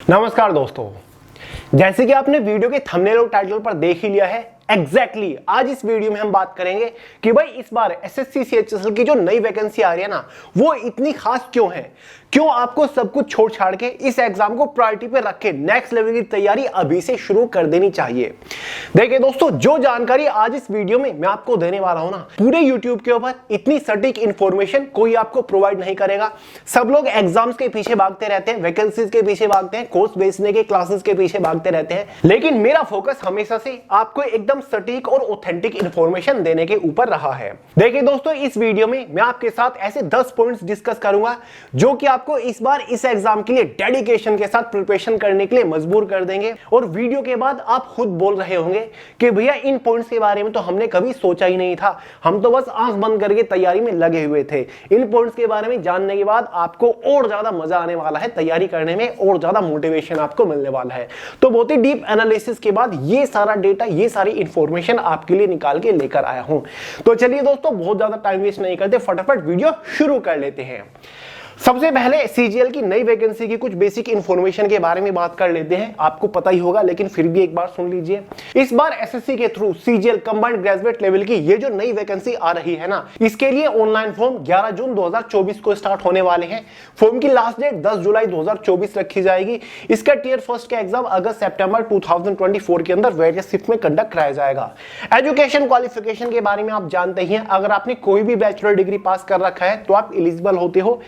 नमस्कार दोस्तों, जैसे कि आपने वीडियो के थंबनेल और टाइटल पर देख ही लिया है, एग्जैक्टली आज इस वीडियो में हम बात करेंगे कि भाई इस बार एसएससी सीएचएसएल की जो नई वैकेंसी आ रही है ना, वो इतनी खास क्यों है। क्यों आपको सब कुछ छोड़ छाड़ के इस एग्जाम को प्रायोरिटी पे रख के नेक्स्ट लेवल की तैयारी अभी से शुरू कर देनी चाहिए। देखिए दोस्तों, जो जानकारी आज इस वीडियो में मैं आपको देने वाला हूं ना, पूरे यूट्यूब के ऊपर इतनी सटीक इंफॉर्मेशन कोई आपको प्रोवाइड नहीं करेगा। सब लोग एग्जाम्स के पीछे भागते रहते हैं, वैकेंसीज के पीछे भागते हैं, कोर्स बेचने के क्लासेस के पीछे भागते रहते हैं, लेकिन मेरा फोकस हमेशा से आपको एकदम सटीक और ऑथेंटिक इंफॉर्मेशन देने के ऊपर रहा है। देखिए दोस्तों, इस वीडियो में मैं आपके साथ ऐसे 10 पॉइंट्स डिस्कस करूंगा जो कि आपको इस बार इस एग्जाम के लिए डेडिकेशन के साथ प्रिपरेशन करने के लिए मजबूर कर देंगे। और वीडियो के बाद आप खुद बोल रहे होंगे कि भैया इन पॉइंट्स के बारे में तो हमने कभी सोचा ही नहीं था, हम तो बस आंख बंद करके तैयारी में लगे हुए थे। इन पॉइंट्स के बारे में जानने के बाद आपको और ज्यादा मजा आने वाला है तैयारी करने में, और ज्यादा मोटिवेशन आपको मिलने वाला है। तो बहुत ही डीप एनालिसिस के बाद ये सारा डेटा, ये सारी इंफॉर्मेशन आपके लिए निकाल के लेकर आया हूं। तो चलिए दोस्तों, बहुत ज्यादा टाइम वेस्ट नहीं करते, फटाफट वीडियो शुरू कर लेते हैं। सबसे पहले सीजीएल की नई वैकेंसी की कुछ बेसिक इंफॉर्मेशन के बारे में बात कर लेते हैं। आपको पता ही होगा, लेकिन फिर भी एक बार सुन लीजिए। इस बार एसएससी के through CGL combined graduate level की ये जो नई वैकेंसी आ रही है ना, इसके लिए ऑनलाइन फॉर्म 11 जून 2024 को स्टार्ट होने वाले हैं। फॉर्म की लास्ट डेट 10 जुलाई 2024 रखी जाएगी। इसका टियर फर्स्ट का एग्जाम अगस्त सितंबर 2024 के अंदर वेरियस शिफ्ट में कंडक्ट कराया जाएगा। एजुकेशन क्वालिफिकेशन के बारे में आप जानते ही हैं, अगर आपने कोई भी बैचलर डिग्री पास कर रखा है तो आप एलिजिबल होते हो।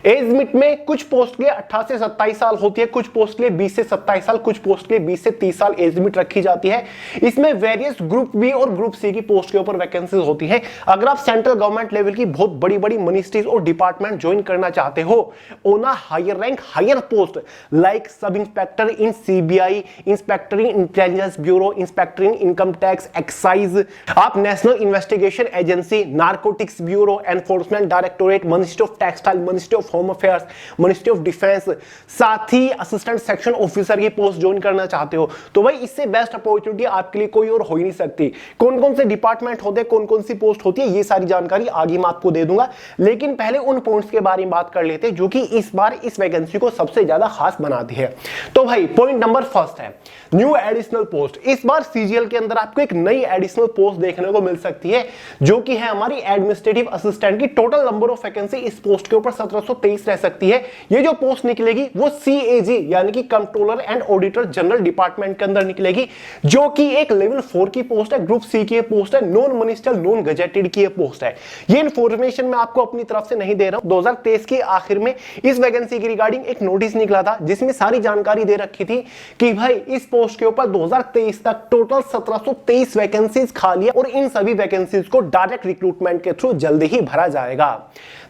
एज लिमिट में कुछ पोस्ट के लिए 18 से 27 साल होती है, कुछ पोस्ट के लिए 20 से 27 साल, कुछ पोस्ट के लिए 20 से 30 साल एज लिमिट रखी जाती है। इसमें वेरियस ग्रुप बी और ग्रुप सी की पोस्ट के ऊपर वैकेंसीज होती है। अगर आप सेंट्रल गवर्नमेंट लेवल की बहुत बड़ी बड़ी मिनिस्ट्रीज और डिपार्टमेंट ज्वाइन करना चाहते हो on a higher rank higher post like sub inspector in CBI, inspector in intelligence bureau, inspector in income tax, excise, आप national investigation agency, narcotics bureau, enforcement directorate, ministry of textile, ministry of home affairs, ministry of defence, साथ ही assistant section officer की post join करना चाहते हो तो भाई इससे बेस्ट अपॉर्चुनिटी आपके लिए कोई और हो ही नहीं सकती। कौन कौन से डिपार्टमेंट होते हैं, कौन कौन सी पोस्ट होती है, ये सारी जानकारी आगे मैं आपको दे दूंगा, लेकिन पहले उन पॉइंट्स के बारे में बात कर लेते हैं जो कि इस बार इस वैकेंसी को सबसे ज्यादा खास बनाती है। तो भाई पॉइंट नंबर फर्स्ट है न्यू एडिशनल पोस्ट। इस बार सीजीएल के अंदर आपको एक नई एडिशनल पोस्ट देखने को मिल सकती है जो कि है हमारी एडमिनिस्ट्रेटिव असिस्टेंट की। टोटल नंबर ऑफ वैकेंसी इस पोस्ट के ऊपर 1723 रह सकती है। ये जो पोस्ट निकलेगी वो सीएजी यानी कि controller and auditor general department के अंदर निकलेगी, जो कि एक लेवल 4 की पोस्ट है, ग्रुप सी की पोस्ट है, नॉन मिनिस्टर नॉन गजेटेड की पोस्ट है। ये इंफॉर्मेशन मैं आपको अपनी तरफ से नहीं दे रहा हूं। 2023 के आखिर में इस वैकेंसी की रिगार्डिंग एक नोटिस निकला था जिसमें सारी जानकारी दे रखी थी कि भाई इस पोस्ट के ऊपर 2023 तक टोटल 1723 वैकेंसीज खाली है और इन सभी वैकेंसीज को डायरेक्ट रिक्रूटमेंट के थ्रू जल्दी ही भरा जाएगा।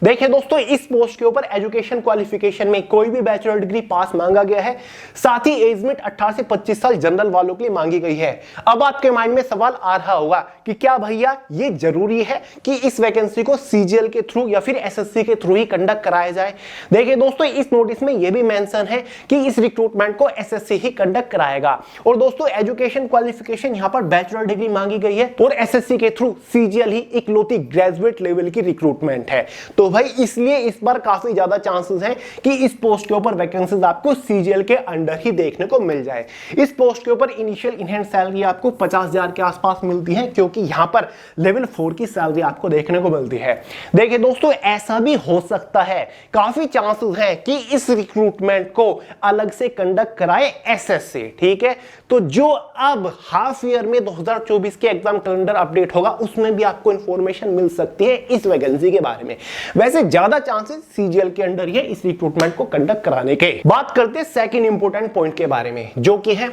देखिए दोस्तों, इस पोस्ट के ऊपर एजुकेशन क्वालिफिकेशन में कोई भी बैचलर डिग्री पास मांगा गया है, साथ ही एज लिमिट 18 से 25 साल जनरल वालों के लिए मांगी गई है। अब आपके माइंड में सवाल आ रहा होगा कि क्या भैया ये जरूरी है कि इस वैकेंसी को सीजीएल के थ्रू या फिर एसएससी के थ्रू ही कंडक्ट कराया जाए। देखिए दोस्तों, इस नोटिस में यह भी मेंशन है कि इस रिक्रूटमेंट को एसएससी ही कंडक्ट कराएगा। और दोस्तों, एजुकेशन क्वालिफिकेशन यहां पर बैचलर डिग्री मांगी गई है और एसएससी के थ्रू सीजीएल ही इकलौती ग्रेजुएट लेवल की रिक्रूटमेंट है। तो भाई इसलिए इस बार काफी ज्यादा चांसेस हैं कि इस पोस्ट के ऊपर वैकेंसीज आपको सीजीएल के अंडर ही देखने को मिल जाए। इस पोस्ट के ऊपर इनिशियल इनहैंड सैलरी आपको 50,000 के आसपास मिलती है, क्योंकि यहां पर लेवल 4 की सैलरी आपको देखने को मिलती है। देखिए दोस्तों, ऐसा भी हो सकता है, काफी चांसेस हैं कि इस रिक्रूटमेंट को अलग से कंडक्ट कराए एसएससी। ठीक है, तो जो अब हाफ ईयर में 2024 के एग्जाम कैलेंडर अपडेट होगा उसमें भी आपको इंफॉर्मेशन मिल सकती है इस वैकेंसी के बारे में। वैसे ज्यादा चांसेस सीजीएल के अंडर ही है इस रिक्रूटमेंट को कंडक्ट कराने के। बात करते हैं सेकंड इंपॉर्टेंट पॉइंट के बारे में, जो कि है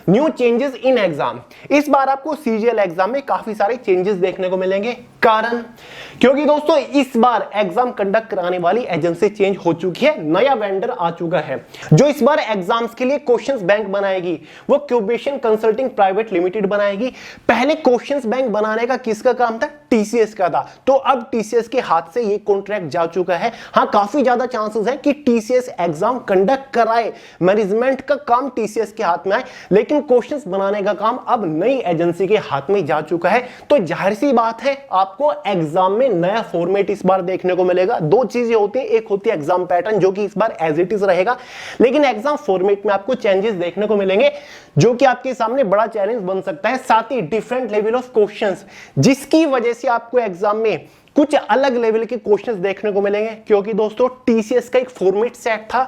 न्यू चेंजेस इन एग्जाम। इस बार आपको सीजीएल एग्जाम में काफी सारे चेंजेस देखने को मिलेंगे। कारण, क्योंकि दोस्तों इस बार एग्जाम कंडक्ट कराने वाली एजेंसी चेंज हो चुकी है, नया वेंडर आ चुका है जो इस बार एग्जाम्स के लिए क्वेश्चंस बैंक बनाएगी। वो क्यूबेशन कंसल्टिंग प्राइवेट लिमिटेड बनाएगी। पहले क्वेश्चंस बैंक बनाने का किसका काम था? टीसीएस का था। तो अब टीसीएस के हाथ से ये कॉन्ट्रैक्ट जा चुका है। हां, काफी ज्यादा चांसेस है कि टीसीएस एग्जाम कंडक्ट कराए, मैनेजमेंट का काम टीसीएस के हाथ में आए, लेकिन क्वेश्चंस बनाने का काम अब नई एजेंसी के हाथ में जा चुका है। तो जाहिर सी बात है, आप आपको एग्जाम में नया फॉर्मेट इस बार देखने को मिलेगा। दो चीजें होती है, एक होती है एग्जाम पैटर्न जो कि इस बार एज इट इज रहेगा, लेकिन एग्जाम फॉर्मेट में आपको चेंजेस देखने को मिलेंगे जो कि आपके सामने बड़ा चैलेंज बन सकता है। साथ ही डिफरेंट लेवल ऑफ क्वेश्चंस, जिसकी वजह से आपको एग्जाम में कुछ अलग लेवल के क्वेश्चंस देखने को मिलेंगे, क्योंकि दोस्तों टीसीएस का एक फॉर्मेट सेट था,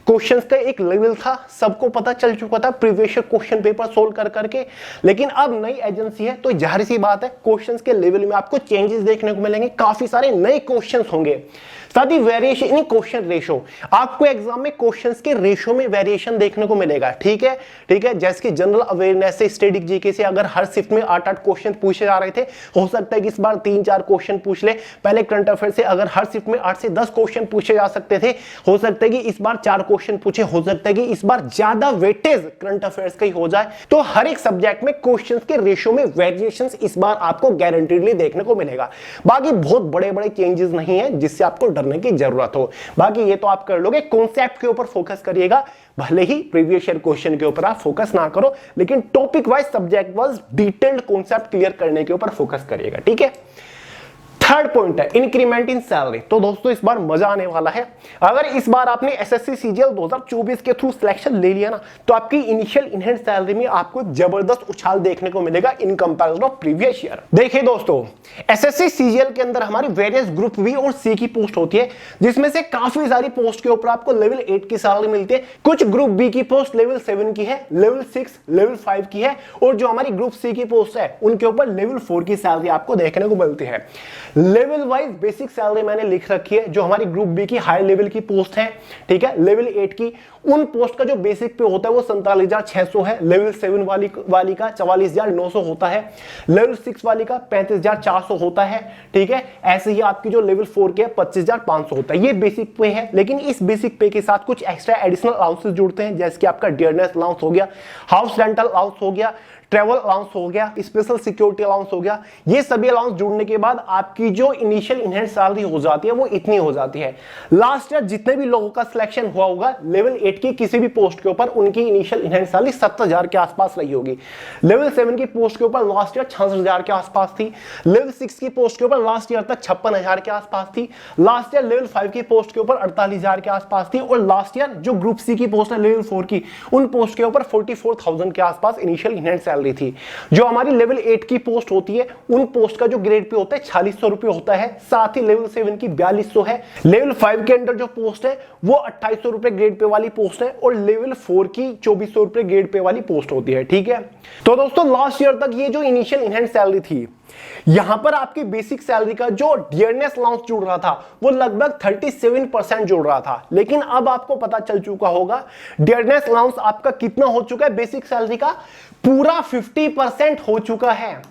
क्वेश्चंस का एक लेवल था, सबको पता चल चुका था प्रीवियस क्वेश्चन पेपर सोल्व कर करके। लेकिन अब नई एजेंसी है तो जाहिर सी बात है क्वेश्चंस के लेवल में आपको चेंजेस देखने को मिलेंगे, काफी सारे नए क्वेश्चंस होंगे। साथ ही वेरिएशन इन क्वेश्चन रेशो, आपको एग्जाम में क्वेश्चंस के रेशो में वेरिएशन देखने को मिलेगा। ठीक है, ठीक है। जैसे कि जनरल अवेयरनेस से, स्टैटिक जीके से अगर हर शिफ्ट में 8-8 क्वेश्चन पूछे जा रहे थे, हो सकता है कि इस बार 3-4 क्वेश्चन पूछ ले। पहले करंट अफेयर से अगर हर शिफ्ट में 8 से 10 क्वेश्चन पूछे जा सकते थे, हो सकता है कि इस बार 4 क्वेश्चन पूछे, हो सकता है कि इस बार ज्यादा वेटेज करंट अफेयर्स का ही हो जाए। तो हर एक सब्जेक्ट में क्वेश्चंस के रेशो में वेरिएशंस इस बार आपको गारंटीडली देखने को मिलेगा। बाकी बहुत बड़े बड़े चेंजेस नहीं है जिससे आपको डरने की जरूरत हो। बाकी ये तो आप कर लोगे, कॉन्सेप्ट के ऊपर फोकस करिएगा, भले ही प्रीवियस ईयर क्वेश्चन के ऊपर आप फोकस ना करो, लेकिन topic wise subject wise detailed concept clear करने के ऊपर फोकस करिएगा। ठीक है। थर्ड पॉइंट है इंक्रीमेंट इन सैलरी। तो दोस्तों इस बार मजा आने वाला है। अगर इस बार आपने एसएससी सीजीएल 2024 के थ्रू सिलेक्शन ले लिया ना, तो आपकी इनिशियल इनहैंस सैलरी में आपको जबरदस्त उछाल देखने को मिलेगा in comparison of previous year. देखिए दोस्तों, एसएससी सीजीएल के अंदर हमारी वेरियस ग्रुप बी और सी की पोस्ट होती है, जिसमें से काफी सारी पोस्ट के ऊपर आपको लेवल 8 की सैलरी मिलती है। कुछ ग्रुप बी की पोस्ट लेवल 7 की है, लेवल 6, लेवल 5 की है, और जो हमारी ग्रुप सी की पोस्ट है उनके ऊपर लेवल 4 की सैलरी आपको देखने को मिलती है। लेवल वाइज बेसिक सैलरी मैंने लिख रखी है, जो हमारी ग्रुप बी की हाई लेवल की पोस्ट है, ठीक है, लेवल 8 की, उन पोस्ट का जो बेसिक पे होता है वो 47,600 है। लेवल 7 वाली का 44,900 होता है। लेवल 6 वाली का 35,400 होता है। ठीक है, ऐसे ही आपकी जो लेवल 4 के 25,500 होता है। ये बेसिक पे है, लेकिन इस बेसिक पे के साथ कुछ एक्स्ट्रा एडिशनल अलाउंसेस जुड़ते हैं, जैसे कि आपका डियरनेस अलाउंस हो गया, हाउस रेंटल अलाउंस हो गया, ट्रेवल अलाउंस हो गया, स्पेशल सिक्योरिटी अलाउंस हो गया। ये सभी अलाउंस जुड़ने के बाद आपकी जो इनिशियल इनहैंस सैलरी हो जाती है वो इतनी हो जाती है। लास्ट ईयर जितने भी लोगों का सिलेक्शन हुआ होगा लेवल 8 की किसी भी पोस्ट के ऊपर, उनकी इनिशियल इनहैंस सैलरी 70,000 के आसपास रही होगी। लेवल 7 की पोस्ट के ऊपर लास्ट ईयर 66,000 के आसपास थी। लेवल 6 की पोस्ट के ऊपर लास्ट ईयर तक 56,000 के आसपास थी। लास्ट ईयर लेवल 5 की पोस्ट के ऊपर 48,000 के आसपास थी। और लास्ट ईयर जो ग्रुप सी की पोस्ट है लेवल 4 की, उन पोस्ट के ऊपर 44,000 के आसपास इनिशियल इनहैंस सैलरी थी। जो हमारी लेवल 8 की पोस्ट होती है, उन पोस्ट का जो ग्रेड पे होता है 4600 रुपए होता है। साथ ही लेवल 7 की 4200 है। लेवल 5 के अंदर जो पोस्ट है वो 2800 रुपए ग्रेड पे वाली पोस्ट है, और लेवल 4 की 2400 रुपए ग्रेड पे वाली पोस्ट होती है। ठीक है, तो दोस्तों लास्ट ईयर तक ये जो इनिशियल इनहैंस सैलरी थी, यहां पर आपकी बेसिक सैलरी का जो डियरनेस अलाउंस जुड़ रहा था वो लगभग 37% जुड़ रहा था। लेकिन अब आपको पता चल चुका होगा डियरनेस अलाउंस आपका कितना हो चुका है, बेसिक सैलरी का पूरा 50% हो चुका है।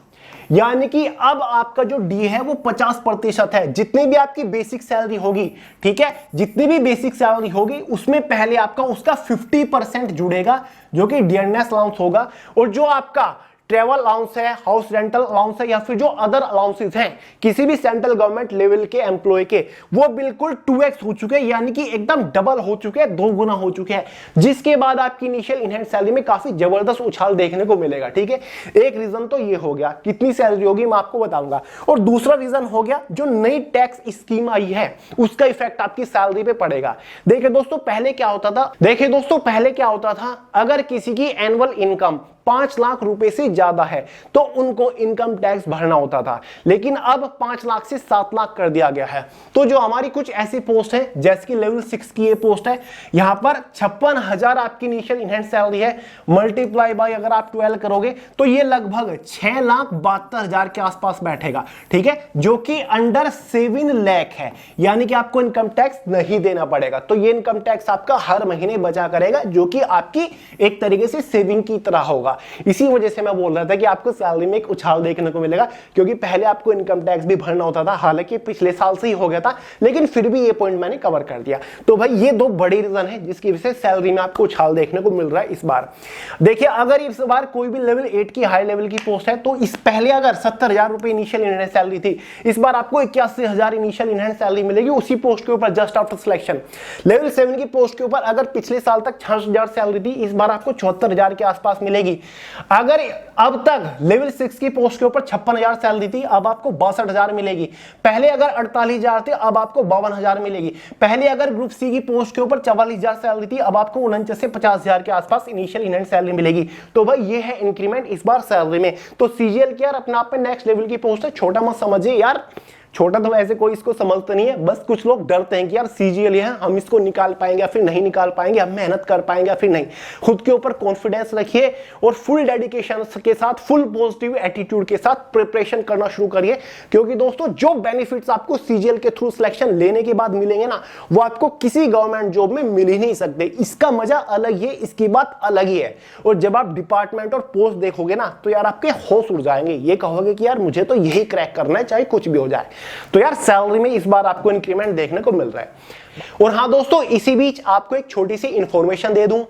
यानी कि अब आपका जो डी है वो 50% है। जितनी भी आपकी बेसिक सैलरी होगी, ठीक है, जितनी भी बेसिक सैलरी होगी उसमें पहले आपका उसका 50% जुड़ेगा, जो कि डियरनेस अलाउंस होगा। और जो आपका ट्रेवल अलाउंस है, हाउस रेंटल अलाउंस है, या फिर जो अदर अलाउंसेस हैं किसी भी सेंट्रल गवर्नमेंट लेवल के एम्प्लॉय के, वो बिल्कुल 2x हो चुके हैं, यानी कि एकदम डबल हो चुके हैं, 2 गुना हो चुके हैं। जिसके बाद आपकी इनिशियल इनहैंस सैलरी में काफी जबरदस्त उछाल देखने को मिलेगा। ठीक है, एक रीजन तो ये हो गया, कितनी सैलरी होगी मैं आपको बताऊंगा। और दूसरा रीजन हो गया जो नई टैक्स स्कीम आई है उसका इफेक्ट आपकी सैलरी पे पड़ेगा। देखिए दोस्तों पहले क्या होता था, अगर किसी की एनुअल इनकम 5 लाख रुपए से ज्यादा है तो उनको इनकम टैक्स भरना होता था। लेकिन अब 5 लाख से 7 लाख कर दिया गया है। तो जो हमारी कुछ ऐसी पोस्ट है, जैसे कि लेवल 6 की ये पोस्ट है, यहां पर 56,000 आपकी इनिशियल इनहैंस सैलरी है, मल्टीप्लाई बाय अगर आप 12 करोगे तो ये लगभग 6,72,000 के आसपास बैठेगा। ठीक है, जो कि अंडर 7 लाख है, यानी कि आपको इनकम टैक्स नहीं देना पड़ेगा। तो ये इनकम टैक्स आपका हर महीने बचा करेगा, जो कि आपकी एक तरीके से सेविंग की तरह होगा। इसी वजह से मैं बोल रहा था कि आपको सैलरी में एक उछाल देखने को मिलेगा, क्योंकि पहले आपको इनकम टैक्स भी भरना होता था, हालांकि पिछले साल से ही हो गया था, लेकिन फिर भी ये पॉइंट मैंने कवर कर दिया। तो भाई ये 2 बड़े रीजन है जिसकी वजह से सैलरी में आपको उछाल देखने को मिल रहा है इस बार। देखिए अगर इस बार कोई भी लेवल 8 की हाई लेवल की पोस्ट है, तो इस पहले अगर 70,000 रुपए इनिशियल इनहैंस सैलरी थी, इस बार आपको 81,000 इनिशियल इनहैंस सैलरी मिलेगी उसी पोस्ट के ऊपर जस्ट आफ्टर सिलेक्शन। लेवल 7 की पोस्ट के ऊपर अगर पिछले साल तक 66,000 सैलरी थी, इस बार आपको 74,000 के आसपास मिलेगी। अगर अब तक लेवल 6 की पोस्ट के ऊपर 56,000 सैलरी थी, अब आपको 62,000 मिलेगी। पहले अगर 48,000 थे, अब आपको 52,000 मिलेगी। पहले अगर ग्रुप सी की पोस्ट के ऊपर 44,000 सैलरी थी, अब आपको 49 से 50,000 के आसपास इनिशियल इन हैंड सैलरी मिलेगी। तो भाई ये है इंक्रीमेंट इस बार सैलरी में। तो सीजीएल के यार अपने आप में नेक्स्ट लेवल की पोस्ट है, छोटा मत समझिए यार, छोटा तो ऐसे कोई इसको समझता नहीं है। बस कुछ लोग डरते हैं कि यार सीजीएल है, हम इसको निकाल पाएंगे या फिर नहीं निकाल पाएंगे, हम मेहनत कर पाएंगे या फिर नहीं। खुद के ऊपर कॉन्फिडेंस रखिए और फुल डेडिकेशन के साथ, फुल पॉजिटिव एटीट्यूड के साथ प्रिपरेशन करना शुरू करिए, क्योंकि दोस्तों जो बेनिफिट्स आपको सीजीएल के थ्रू सिलेक्शन लेने के बाद मिलेंगे ना, वो आपको किसी गवर्नमेंट जॉब में मिल ही नहीं सकते। इसका मजा अलग है, इसकी बात अलग ही है। और जब आप डिपार्टमेंट और पोस्ट देखोगे ना, तो यार आपके होश उड़ जाएंगे, ये कहोगे कि यार मुझे तो यही क्रैक करना है, चाहे कुछ भी हो जाए। तो यार सैलरी में इस बार आपको इंक्रीमेंट देखने को मिल रहा है। और हां दोस्तों, इसी बीच आपको एक छोटी सी इंफॉर्मेशन दे दूं,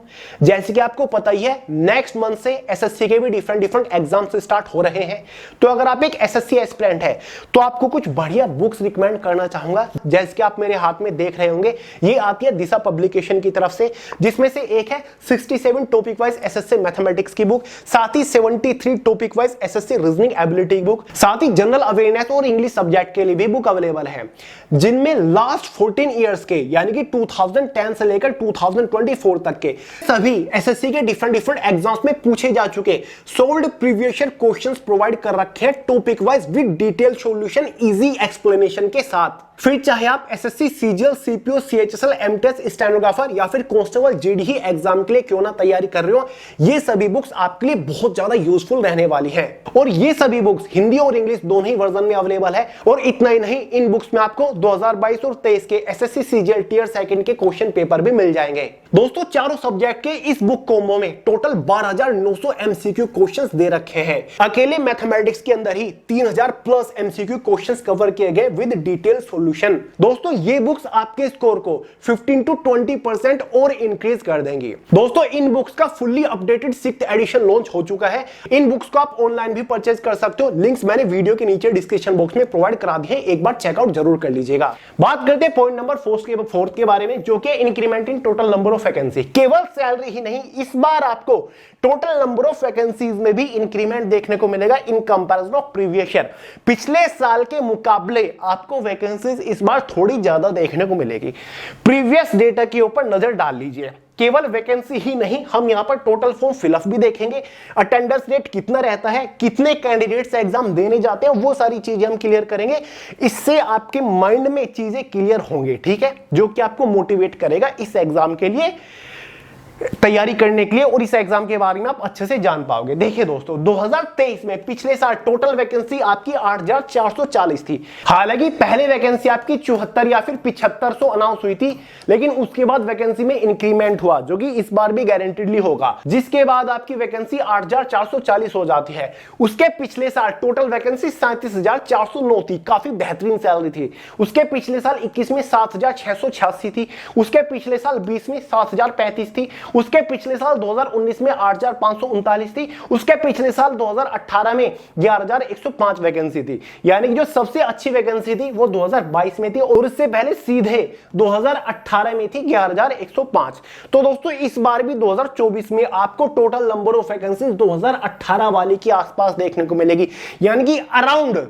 जैसे कि आपको पता ही है नेक्स्ट मंथ से एसएससी के भी डिफरेंट एग्जाम्स स्टार्ट हो रहे हैं। तो अगर आप एक एसएससी एस्पिरेंट है, तो आपको कुछ बढ़िया बुक्स रिकमेंड करना चाहूंगा। जैसे कि आप मेरे हाथ में देख रहे होंगे, ये आती है दिशा पब्लिकेशन की तरफ से, जिसमें से एक है 67 टॉपिक वाइज एसएससी मैथमेटिक्स की बुक, साथ ही 73 topic wise SSC reasoning ability book, साथ ही जनरल अवेयरनेस और इंग्लिश सब्जेक्ट के लिए भी बुक अवेलेबल है, जिनमें लास्ट 14 ईयर्स के यानी कि 2010 से लेकर 2024 तक के सभी एसएससी के डिफरेंट एग्जाम्स में पूछे जा चुके solved previous year questions provide कर रखे हैं topic wise with detail solution, easy explanation के साथ। फिर चाहे आप SSC, CGL, CPO, CHSL, MTS, stenographer या फिर कांस्टेबल जेडीई एग्जाम के लिए क्यों ना तैयारी कर रहे हो, ये सभी बुक्स आपके लिए बहुत ज्यादा यूजफुल रहने वाली हैं। और ये सभी बुक्स हिंदी और इंग्लिश दोनों ही वर्जन में अवेलेबल है। और इतना ही नहीं, इन बुक्स में आपको 2022 और 23 के एसएससी सीजीएल टियर सेकंड के क्वेश्चन पेपर भी मिल जाएंगे। दोस्तों, चारों सब्जेक्ट के इस बुक कॉम्बो में टोटल 12,900 एमसीक्यू क्वेश्चंस दे रखे हैं। अकेले मैथमेटिक्स के अंदर ही 3,000 प्लस एमसीक्यू क्वेश्चंस कवर किए गए विद डिटेल सॉल्यूशन। दोस्तों, ये बुक्स आपके स्कोर को 15 to 20% और इंक्रीज कर देंगी। दोस्तों, इन बुक्स का fully updated 6th edition launch हो चुका है। इन बुक्स को आप ऑनलाइन भी परचेज कर सकते हो, लिंक्स मैंने वीडियो के नीचे डिस्क्रिप्शन बॉक्स में प्रोवाइड करा दिए हैं, एक बार चेकआउट जरूर कर लीजिएगा। बात करते हैं पॉइंट नंबर 4 के बारे में, जो कि increment in total number of vacancy. केवल सैलरी ही नहीं, इस बार आपको टोटल नंबर ऑफ वैकेंसीज में भी इंक्रीमेंट देखने को मिलेगा in comparison of previous year. पिछले साल के मुकाबले आपको वैकेंसीज इस बार थोड़ी ज्यादा देखने को मिलेगी। प्रीवियस डेटा के ऊपर नजर डाल लीजिए। केवल वैकेंसी ही नहीं, हम यहां पर टोटल फॉर्म फिलअप भी देखेंगे, अटेंडेंस रेट कितना रहता है, कितने कैंडिडेट्स एग्जाम देने जाते हैं, वो सारी चीजें हम क्लियर करेंगे। इससे आपके माइंड में चीजें क्लियर होंगी, ठीक है, जो कि आपको मोटिवेट करेगा इस एग्जाम के लिए तैयारी करने के लिए, और इस एग्जाम के बारे में आप अच्छे से जान पाओगे। देखिए दोस्तों, 2023 में पिछले साल टोटल वैकेंसी आपकी 8,440 थी। हालांकि पहले वैकेंसी आपकी 74 या फिर 7500 अनाउंस हुई थी, लेकिन उसके बाद वैकेंसी में इंक्रीमेंट हुआ, जो कि इस बार भी गारंटेडली होगा, जिसके बाद आपकी वैकेंसी 8,440 हो जाती है। उसके पिछले साल टोटल वैकेंसी 37,409 थी, काफी बेहतरीन सैलरी थी। उसके पिछले साल 21 में 7,686 थी। उसके पिछले साल 20 में 7,035 थी। उसके पिछले साल 2019 में 8,539 थी। उसके पिछले साल 2018 में 11,105 वैकेंसी थी। यानी कि जो सबसे अच्छी वैकेंसी थी वो 2022 में थी, और इससे पहले सीधे 2018 में थी 11,105। तो दोस्तों, इस बार भी 2024 में आपको टोटल नंबर ऑफ वैकेंसी 2018 वाले के आसपास देखने को मिलेगी। यानी कि अराउंड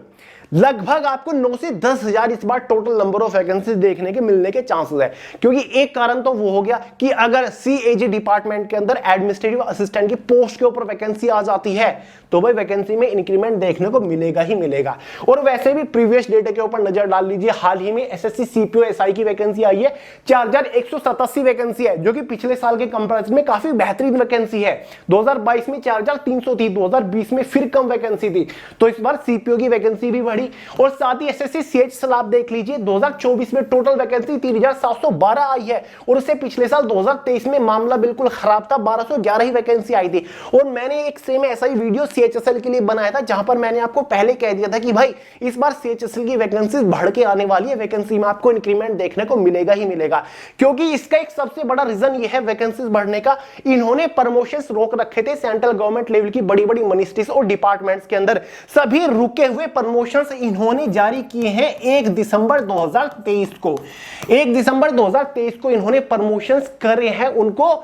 लगभग आपको 9 से 10,000 इस बार टोटल नंबर ऑफ वैकेंसी देखने के मिलने के चांसेस है। क्योंकि एक कारण तो वो हो गया कि अगर सीएजी डिपार्टमेंट के अंदर एडमिनिस्ट्रेटिव असिस्टेंट की पोस्ट के ऊपर वैकेंसी आ जाती है, तो भाई वैकेंसी में इंक्रीमेंट देखने को मिलेगा ही मिलेगा। और वैसे भी प्रीवियस डेटा के ऊपर नजर डाल लीजिए, हाल ही में एसएससी सीपीओ एसआई की वैकेंसी आई है, 4,187 वैकेंसी है, जो कि पिछले साल के कंपैरिजन में काफी बेहतरीन वैकेंसी है। 2022 में 4,300 थी, 2020 में फिर कम वैकेंसी थी, तो इस बार सीपीओ की वैकेंसी भी बढ़ी। और साथ ही एसएससी सीएचएसएल आप देख लीजिए, 2024 में टोटल वैकेंसी 3,712 आई है, और उससे पिछले साल 2023 में मामला बिल्कुल खराब था, 1,211 ही वैकेंसी आई थी। और मैंने एक सेम ऐसा ही वीडियो सीएचएसएल के लिए बनाया था, जहां पर मैंने आपको पहले कह दिया था कि भाई इस बार सीएचएसएल की वैकेंसी बढ़ के आने वाली है, वैकेंसी में आपको इंक्रीमेंट देखने को मिलेगा ही मिलेगा। क्योंकि इसका एक सबसे बड़ा रीजन ये है वैकेंसी बढ़ने का, इन्होंने प्रमोशंस रोक रखे थे सेंट्रल गवर्नमेंट लेवल की बड़ी बड़ी मिनिस्ट्रीज और डिपार्टमेंट्स के अंदर। सभी रुके हुए प्रमोशंस इन्होंने जारी किए हैं 1 दिसंबर 2023 को। 1 दिसंबर 2023 को इन्होंने प्रमोशंस करे हैं उनको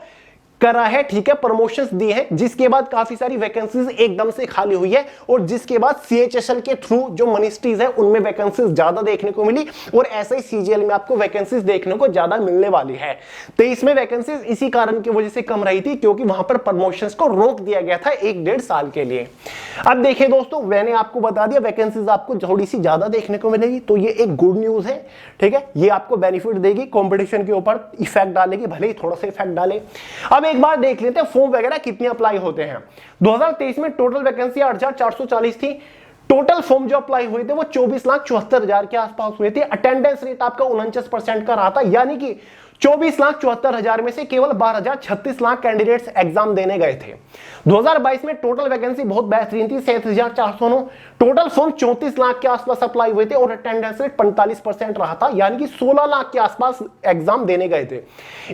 करा है, ठीक है, प्रमोशंस दिए हैं, जिसके बाद काफी सारी वैकेंसीज एकदम से खाली हुई है और जिसके बाद सीएचएसएल के थ्रू जो मिनिस्ट्रीज है उनमें वैकेंसीज ज्यादा देखने को मिली और ऐसे ही सीजीएल में आपको वैकेंसीज देखने को ज्यादा मिलने वाली है। 23 में वैकेंसीज इसी कारण की वजह से कम रही थी क्योंकि वहां पर प्रमोशंस को रोक दिया गया था 1-1.5 साल के लिए। अब देखिए दोस्तों, मैंने आपको बता दिया वैकेंसीज आपको थोड़ी सी ज्यादा देखने को मिलेगी, तो ये एक गुड न्यूज है, ठीक है, ये आपको बेनिफिट देगी, कंपटीशन के ऊपर इफेक्ट डालेगी, भले ही थोड़ा सा इफेक्ट डाले। अब एक बार देख लेते हैं फॉर्म वगैरह कितने अप्लाई होते हैं। 2023 में टोटल वैकेंसी 8,440 थी। टोटल फॉर्म जो अप्लाई हुए थे वो 24,74,000 के आसपास हुए थे। अटेंडेंस रेट आपका 49% का रहा था, यानी कि 24,74,000 में से केवल 12,36 लाख कैंडिडेट्स एग्जाम देने गए थे। 2022 में टोटल वैकेंसी बहुत बेहतरीन थी, 7,409। टोटल फॉर्म 34 लाख के आसपास अप्लाई हुए थे और अटेंडेंस रेट 45% रहा था, यानी कि 16 लाख के आसपास एग्जाम देने गए थे।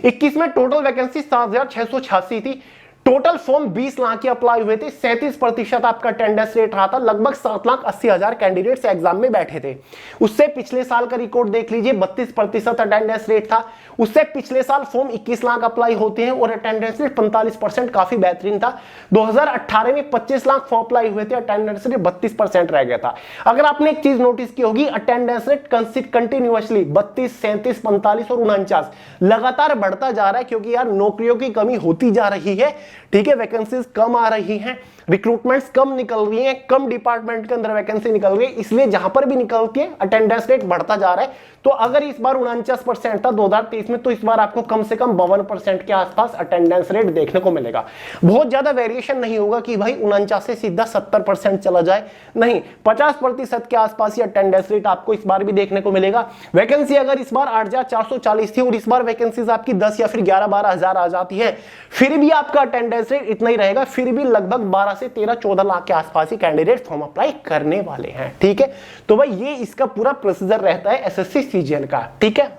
21 में टोटल वैकेंसी 7,686 थी। टोटल फॉर्म 20 लाख के अप्लाई हुए थे, 37% आपका अटेंडेंस रेट रहा था, लगभग 7,80,000 कैंडिडेट्स एग्जाम में बैठे थे। उससे पिछले साल का रिकॉर्ड देख लीजिए, 32% अटेंडेंस रेट था। उससे पिछले साल फॉर्म 21 लाख अप्लाई होते हैं और अटेंडेंस रेट 45%, काफी बेहतरीन था। 2018 में 25 लाख फॉर्म अप्लाई हुए थे, अटेंडेंस रेट 32% रह गया था। अगर आपने एक चीज नोटिस की होगी, अटेंडेंस रेट कंटिन्यूअसली 32, 37, 45 और 49 लगातार बढ़ता जा रहा है, क्योंकि यार नौकरियों की कमी होती जा रही है, ठीक है, वैकेंसीज कम आ रही हैं, रिक्रूटमेंट्स कम निकल रही हैं, कम डिपार्टमेंट के अंदर वैकेंसी निकल रही है, इसलिए जहां पर भी निकलती है अटेंडेंस रेट बढ़ता जा रहा है। तो अगर इस बार 49% था 2023 में, तो इस बार आपको कम से कम 52% के आसपास अटेंडेंस रेट देखने को मिलेगा। बहुत ज्यादा वेरिएशन नहीं होगा कि भाई 49 से सीधा 70% चला जाए, नहीं, 50% के आसपास ही अटेंडेंस रेट आपको इस बार भी देखने को मिलेगा। वैकेंसी अगर इस बार 8,440 थी और इस बार वैकेंसीज आपकी 10 या फिर 11-12 हजार आ जाती है, फिर भी आपका अटेंडेंस रेट इतना ही रहेगा, फिर भी लगभग 12 से 13-14 लाख के आसपास ही कैंडिडेट फॉर्म अप्लाई करने वाले हैं, ठीक है। तो भाई ये इसका पूरा प्रोसीजर रहता है एसएससी सीजीएल का, ठीक है।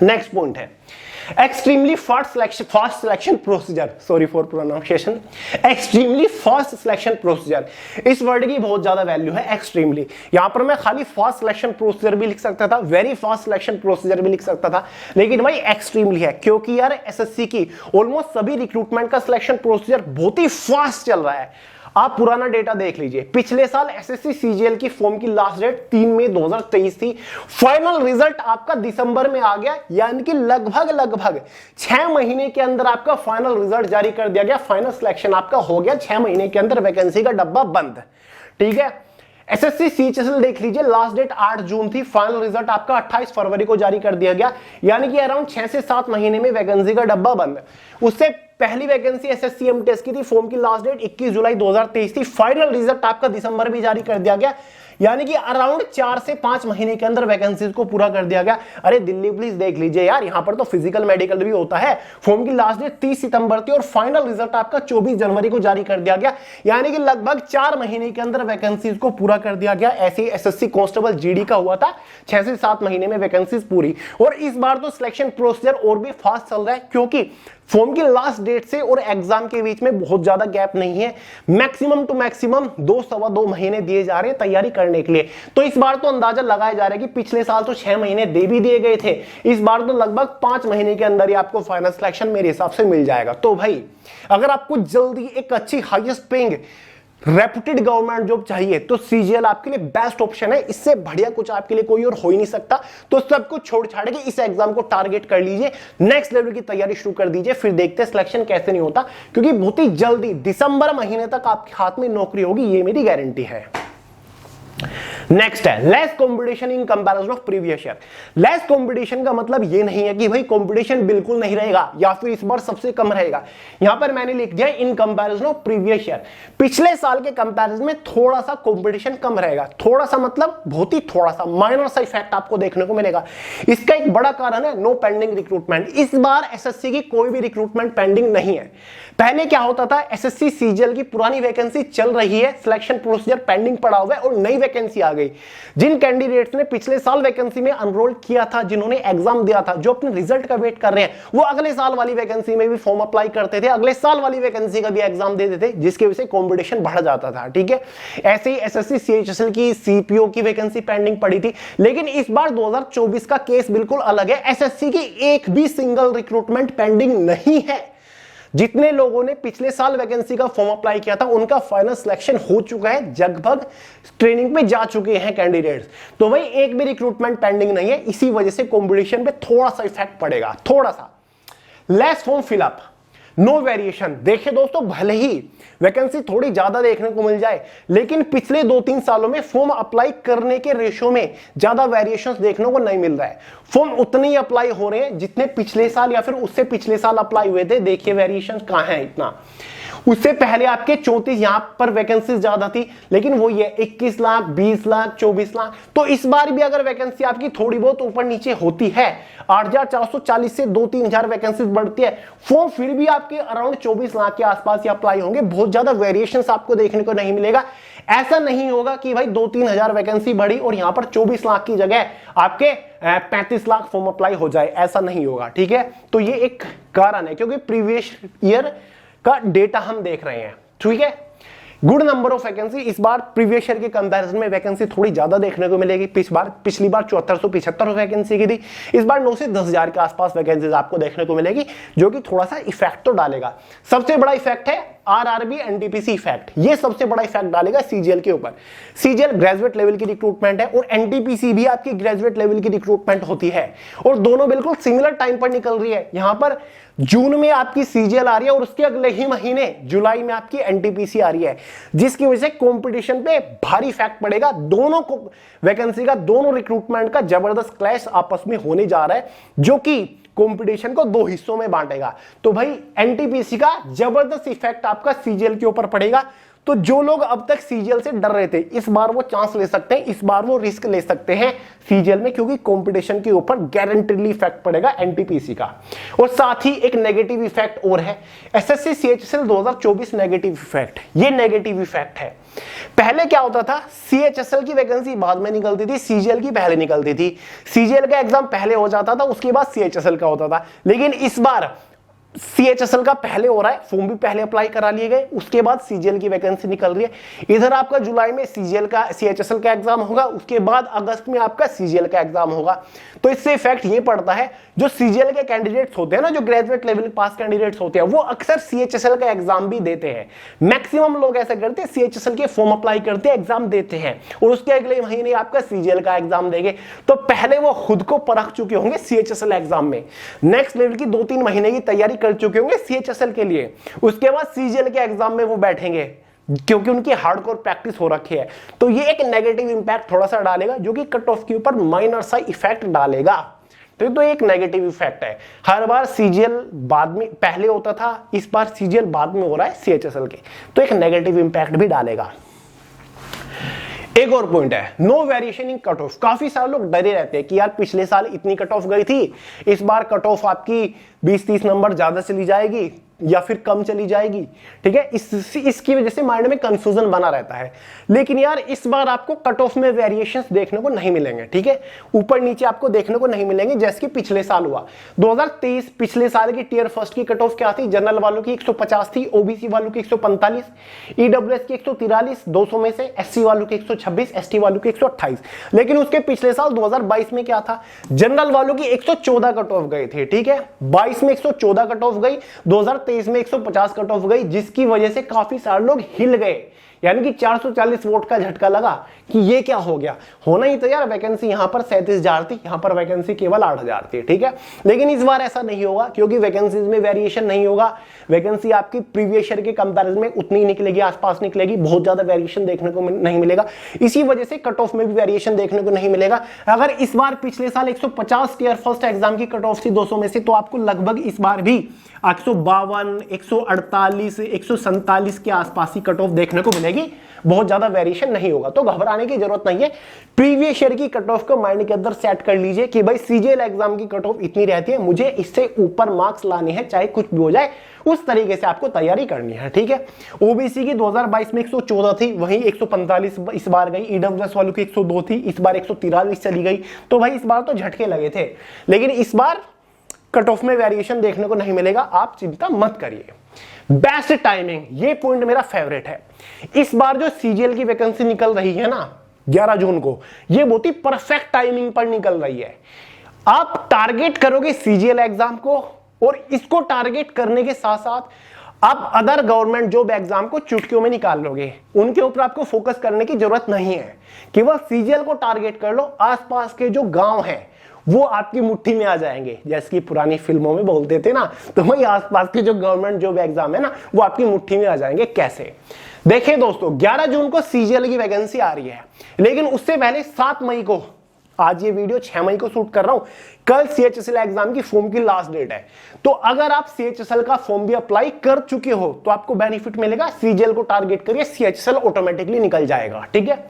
नेक्स्ट पॉइंट है extremely fast selection procedure, sorry for pronunciation, extremely fast selection procedure. इस वर्ड की बहुत ज्यादा वैल्यू है, एक्सट्रीमली। यहां पर मैं खाली फास्ट सिलेक्शन प्रोसीजर भी लिख सकता था, वेरी फास्ट सिलेक्शन प्रोसीजर भी लिख सकता था, लेकिन भाई एक्सट्रीमली है, क्योंकि यार एसएससी की ऑलमोस्ट सभी रिक्रूटमेंट का सिलेक्शन प्रोसीजर बहुत ही फास्ट चल रहा है। आप पुराना डेटा देख लीजिए, पिछले साल एसएससी सीजीएल की फॉर्म की लास्ट डेट 3 मई 2023 थी, फाइनल रिजल्ट आपका दिसंबर में आ गया, यानी कि लगभग 6 महीने के अंदर आपका फाइनल रिजल्ट जारी कर दिया गया, फाइनल सिलेक्शन आपका हो गया, 6 महीने के अंदर वैकेंसी का डब्बा बंद, ठीक है। एसएससी सीएचएसएल देख लीजिए, लास्ट डेट 8 जून थी, फाइनल रिजल्ट आपका 28 फरवरी को जारी कर दिया गया, यानी कि अराउंड 6 से 7 महीने में वैकेंसी का डब्बा बंद। उससे पहली वैकेंसी एसएससी एमटीएस की थी, फॉर्म की लास्ट डेट 21 जुलाई 2023 थी, फाइनल रिजल्ट आपका दिसंबर में जारी कर दिया गया, यानी कि अराउंड 4 से 5 महीने के अंदर वैकेंसीज को पूरा कर दिया गया। अरे दिल्ली पुलिस देख लीजिए यार, यहां पर तो फिजिकल मेडिकल भी होता है। फॉर्म की लास्ट डेट 30 सितंबर थी और फाइनल रिजल्ट आपका 24 जनवरी को जारी कर दिया गया, यानी कि लगभग 4 महीने के अंदर वैकेंसीज को पूरा कर दिया गया। ऐसे ही एसएससी कांस्टेबल जीडी का हुआ था, 6 से 7 महीने में वैकेंसीज पूरी। और इस बार तो सिलेक्शन प्रोसीजर और भी फास्ट चल रहा है, क्योंकि फॉर्म की लास्ट डेट से और एग्जाम के बीच में बहुत ज्यादा गैप नहीं है, मैक्सिमम टू मैक्सिमम 2-2.25 महीने दिए जा रहे हैं तैयारी करने के लिए। तो इस बार तो अंदाजा लगाया जा रहा है कि पिछले साल तो 6 महीने दे भी दिए गए थे, इस बार तो लगभग 5 महीने के अंदर ही आपको फाइनल सिलेक्शन मेरे हिसाब से मिल जाएगा। तो भाई अगर आपको जल्दी एक अच्छी highest paying reputed government job चाहिए तो सीजीएल आपके लिए बेस्ट ऑप्शन है, इससे बढ़िया कुछ आपके लिए कोई और हो ही नहीं सकता। तो सब कुछ छोड़ छाड़ के इस एग्जाम को टारगेट कर लीजिए, नेक्स्ट लेवल की तैयारी शुरू कर दीजिए, फिर देखते हैं सिलेक्शन कैसे नहीं होता, क्योंकि बहुत ही जल्दी दिसंबर महीने तक आपके हाथ में नौकरी होगी, ये मेरी गारंटी है। नेक्स्ट है less competition in comparison of previous year. Less competition का मतलब ये नहीं है कि भाई कंपटीशन बिल्कुल नहीं रहेगा या फिर इस बार सबसे कम रहेगा। यहां पर मैंने लिख दिया in comparison of previous year, पिछले साल के कंपैरिजन में थोड़ा सा कंपटीशन कम रहेगा। थोड़ा सा मतलब बहुत ही थोड़ा सा, माइनर सा इफेक्ट आपको देखने को मिलेगा। इसका एक बड़ा कारण है नो पेंडिंग रिक्रूटमेंट। इस बार एसएससी की कोई भी रिक्रूटमेंट पेंडिंग नहीं है। पहले क्या होता था, एसएससी सीजीएल की पुरानी वैकेंसी चल रही है, सिलेक्शन प्रोसीजर पेंडिंग पड़ा हुआ है और नई वैकेंसी आ गई। जिन कैंडिडेट्स ने पिछले साल वैकेंसी में एनरोल किया था, जिन्होंने एग्जाम दिया था, जो अपने रिजल्ट का वेट कर रहे हैं, वो अगले साल वाली वैकेंसी में भी फॉर्म अप्लाई करते थे, अगले साल वाली वैकेंसी का भी एग्जाम देते थे, जिसकी वजह से कंपटीशन बढ़ जाता था। ठीक है, ऐसे ही एसएससी सीएचएसएल की सीपीओ की वैकेंसी पेंडिंग पड़ी थी, लेकिन इस बार 2024 का केस बिल्कुल अलग है। एसएससी की एक भी सिंगल रिक्रूटमेंट पेंडिंग नहीं है। जितने लोगों ने पिछले साल वैकेंसी का फॉर्म अप्लाई किया था उनका फाइनल सिलेक्शन हो चुका है, लगभग ट्रेनिंग पे जा चुके हैं कैंडिडेट्स। तो भाई एक भी रिक्रूटमेंट पेंडिंग नहीं है, इसी वजह से कंपटीशन पे थोड़ा सा इफेक्ट पड़ेगा, थोड़ा सा। Less form fill up, no variation. देखिए दोस्तों, भले ही वैकेंसी थोड़ी ज्यादा देखने को मिल जाए, लेकिन पिछले 2-3 सालों में फॉर्म अप्लाई करने के रेशियो में ज्यादा वेरिएशंस देखने को नहीं मिल रहा है। फॉर्म उतने ही अप्लाई हो रहे हैं जितने पिछले साल या फिर उससे पिछले साल अप्लाई हुए थे। देखिए वेरिएशंस कहां है इतना। उससे पहले आपके 34 यहां पर वैकेंसी ज्यादा थी, लेकिन वो ये 21 लाख, 20 लाख, 24 लाख। तो इस बार भी अगर वैकेंसी आपकी थोड़ी बहुत ऊपर नीचे होती है, 8,440 से 2-3 हजार वैकेंसी बढ़ती है, फॉर्म फिर भी आपके अराउंड 24 लाख के आसपास ही अप्लाई होंगे। बहुत ज्यादा वेरिएशंस आपको देखने को नहीं मिलेगा। ऐसा नहीं होगा कि भाई 2-3 हजार वैकेंसी बढ़ी और यहां पर 24 लाख की जगह आपके 35 लाख फॉर्म अप्लाई हो जाए, ऐसा नहीं होगा। ठीक है, तो ये एक कारण है क्योंकि प्रीवियस ईयर का डेटा हम देख रहे हैं। ठीक है, गुड नंबर ऑफ वैकेंसी। इस बार प्रीवियस ईयर के कंपैरिजन में वैकेंसी थोड़ी ज्यादा देखने को मिलेगी। पिछली बार 7475 वैकेंसी की थी, इस बार 9 से 10 हजार के आसपास वैकेंसीज आपको देखने को मिलेगी, जो कि थोड़ा सा इफेक्ट तो डालेगा। सबसे बड़ा इफेक्ट है आरआरबी एनटीपीसी इफेक्ट, ये सबसे बड़ा इफेक्ट डालेगा सीजीएल के ऊपर। सीजीएल ग्रेजुएट लेवल की रिक्रूटमेंट है और एनटीपीसी भी आपकी ग्रेजुएट लेवल की रिक्रूटमेंट होती है, और दोनों बिल्कुल सिमिलर टाइम पर निकल रही है। यहां पर जून में आपकी सीजीएल आ रही है और उसके अगले ही महीने जुलाई में आपकी एनटीपीसी आ रही है, जिसकी वजह से कंपटीशन पे भारी इफेक्ट पड़ेगा। दोनों को वैकेंसी का, दोनों रिक्रूटमेंट का जबरदस्त क्लैश आपस में होने जा रहा है, जो कि कंपटीशन को 2 हिस्सों में बांटेगा। तो भाई एनटीपीसी का जबरदस्त इफेक्ट आपका सीजीएल के ऊपर पड़ेगा। तो जो लोग अब तक सीजीएल से डर रहे थे, इस बार वो चांस ले सकते हैं, इस बार वो रिस्क ले सकते हैं सीजीएल में, क्योंकि कंपटीशन के ऊपर गारंटीडली इफेक्ट पड़ेगा एनटीपीसी का। और साथ ही एक नेगेटिव इफेक्ट और है, एसएससी सीएचएसएल 2024 नेगेटिव इफेक्ट। ये नेगेटिव इफेक्ट है। पहले क्या होता था, सीएचएसएल की वैकेंसी बाद में निकलती थी, सीजीएल की पहले निकलती थी। सीजीएल का एग्जाम पहले हो जाता था, उसके बाद सीएचएसएल का होता था। लेकिन इस बार सीएचएसएल का पहले हो रहा है, फॉर्म भी पहले अप्लाई करा लिए गए, उसके बाद सीजीएल की वैकेंसी निकल रही है। इधर आपका जुलाई में सीएचएसएल का एग्जाम होगा, उसके बाद अगस्त में आपका सीजीएल का एग्जाम होगा। तो इससे इफेक्ट ये पड़ता है, जो सीजीएल के कैंडिडेट्स होते हैं ना, जो ग्रेजुएट लेवल पास कैंडिडेट्स होते हैं, वो अक्सर सीएचएसएल का एग्जाम भी देते हैं। मैक्सिमम लोग ऐसा करते हैं, सीएचएसएल के फॉर्म अप्लाई करते हैं, एग्जाम देते हैं, और उसके अगले महीने आपका सीजीएल का एग्जाम देंगे। तो पहले वो खुद को परख चुके होंगे सीएचएसएल एग्जाम में, नेक्स्ट लेवल की 2-3 महीने की तैयारी कर चुके होंगे सीएचएसएल के लिए। उसके बाद सीजीएल के एग्जाम में वो बैठेंगे, क्योंकि उनकी हार्डकोर प्रैक्टिस हो रखी है। तो ये एक नेगेटिव इंपैक्ट थोड़ा सा डालेगा, जो कि कट ऑफ के ऊपर माइनर सा इफेक्ट डालेगा। तो एक नेगेटिव इफेक्ट है। हर बार सीजीएल बाद में पहले होता था, इस बार सीजीएल बाद में हो रहा है सीएचएसएल के, तो एक नेगेटिव इंपैक्ट भी डालेगा। एक और पॉइंट है, no variation in cut off. काफी सारे लोग डरे रहते हैं कि यार पिछले साल इतनी कट ऑफ गई थी, इस बार कट ऑफ आपकी 20-30 नंबर ज्यादा चली जाएगी या फिर कम चली जाएगी। ठीक है, इसकी वजह से माइंड में कंफ्यूजन बना रहता है। लेकिन यार इस बार आपको कट ऑफ में वेरिएशंस देखने को नहीं मिलेंगे। ठीक है, ऊपर नीचे आपको देखने को नहीं मिलेंगे, जैसे कि पिछले साल हुआ 2023। पिछले साल की टियर फर्स्ट की कट ऑफ क्या थी, जनरल वालों की 150 थी, ओबीसी वालों की 145, ईडब्ल्यूएस की 143 200 में से, एससी वालों की 126, एसटी वालों की 128। लेकिन उसके पिछले साल 2022 में क्या था, जनरल वालों की 114 कट ऑफ गई थी। ठीक है, 22 में 114 कट ऑफ गई, 2023 में 150 कट ऑफ गई, जिसकी वजह से काफी सारे लोग हिल गए। यानी कि 440 वोट का झटका लगा कि ये क्या हो गया। होना ही तो यार, वैकेंसी यहां पर 37,000 थी, यहां पर वैकेंसी केवल 8,000 थी। ठीक है, लेकिन इस बार ऐसा नहीं होगा, क्योंकि वैकेंसीज में वेरिएशन नहीं होगा। वैकेंसी आपकी प्रीवियस ईयर के कंपैरिजन में उतनी निकलेगी, आसपास निकलेगी, बहुत ज्यादा वेरिएशन देखने को नहीं मिलेगा। इसी वजह से कट ऑफ में भी वेरिएशन देखने को नहीं मिलेगा। अगर इस बार पिछले साल 150 टियर फर्स्ट एग्जाम की कट ऑफ थी 200 में से, तो आपको लगभग इस बार भी 152, 148, 147 के आसपास ही कट ऑफ देखने को मिलेगी। बहुत ज्यादा वेरिएशन नहीं होगा, तो घबराने की जरूरत नहीं है। प्रीवियस ईयर की कट ऑफ को माइंड के अंदर सेट कर लीजिए कि भाई सीजीएल एग्जाम की कट ऑफ इतनी रहती है, मुझे इससे ऊपर मार्क्स लाने हैं, चाहे कुछ भी हो जाए। उस तरीके से आपको तैयारी करनी है। ठीक है, ओबीसी की 2022 में 114 थी, वहीं 145 इस बार गई। ईडब्ल्यूएस वालों की 102 थी, इस बार 143 चली गई। तो भाई इस बार तो झटके लगे थे, लेकिन इस बार कट ऑफ में वेरिएशन देखने को नहीं मिलेगा, आप चिंता मत करिए। बेस्ट टाइमिंग, ये पॉइंट मेरा फेवरेट है। इस बार जो सीजीएल की वैकेंसी निकल रही है ना 11 जून को, ये बहुत ही परफेक्ट टाइमिंग पर निकल रही है। आप टारगेट करोगे सीजीएल एग्जाम को, और इसको टारगेट करने के साथ साथ आप अदर गवर्नमेंट जॉब एग्जाम को चुटकियों में निकाल लोगे, उनके ऊपर आपको फोकस करने की जरूरत नहीं है। केवल सीजीएल को टारगेट कर लो, आसपास के जो गांव हैं वो आपकी मुट्ठी में आ जाएंगे। जैसे कि पुरानी फिल्मों में बोलते थे ना, तो वही आसपास के जो गवर्नमेंट जॉब एग्जाम है ना, वो आपकी मुट्ठी में आ जाएंगे। कैसे? देखिए दोस्तों, 11 जून को सीजीएल की वैकेंसी आ रही है, लेकिन उससे पहले 7 मई को, आज ये वीडियो 6 मई को शूट कर रहा हूं, कल सीएचएसएल एग्जाम की फॉर्म की लास्ट डेट है। तो अगर आप सीएचएसएल का फॉर्म भी अप्लाई कर चुके हो तो आपको बेनिफिट मिलेगा। सीजीएल को टारगेट करिए, सीएचएसएल ऑटोमेटिकली निकल जाएगा। ठीक है,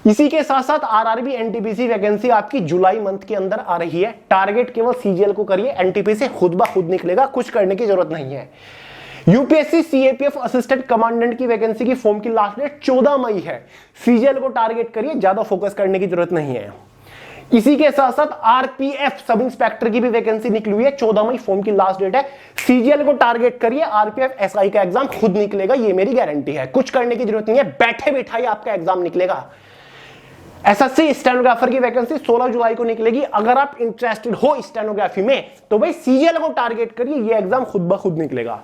इसी के साथ साथ आरआरबी एनटीपीसी वैकेंसी आपकी जुलाई मंथ के अंदर आ रही है। टारगेट केवल सीजीएल को करिए, एनटीपीसी खुद ब खुद निकलेगा, कुछ करने की जरूरत नहीं है। यूपीएससी सीएपीएफ असिस्टेंट कमांडेंट की वैकेंसी की फॉर्म की लास्ट डेट 14 मई है। सीजीएल को टारगेट करिए, ज्यादा फोकस करने की जरूरत नहीं है। इसी के साथ साथ आरपीएफ सब इंस्पेक्टर की भी वैकेंसी निकली हुई है, 14 मई फॉर्म की लास्ट डेट है। सीजीएल को टारगेट करिए, आरपीएफ एसआई का एग्जाम खुद निकलेगा, ये मेरी गारंटी है। कुछ करने की जरूरत नहीं है, बैठे बैठाई आपका एग्जाम निकलेगा। एसएससी स्टेनोग्राफर की वैकेंसी 16 जुलाई को निकलेगी। अगर आप इंटरेस्टेड हो स्टेनोग्राफी में तो भाई सीजीएल को टारगेट करिए, ये एग्जाम खुद ब खुद निकलेगा।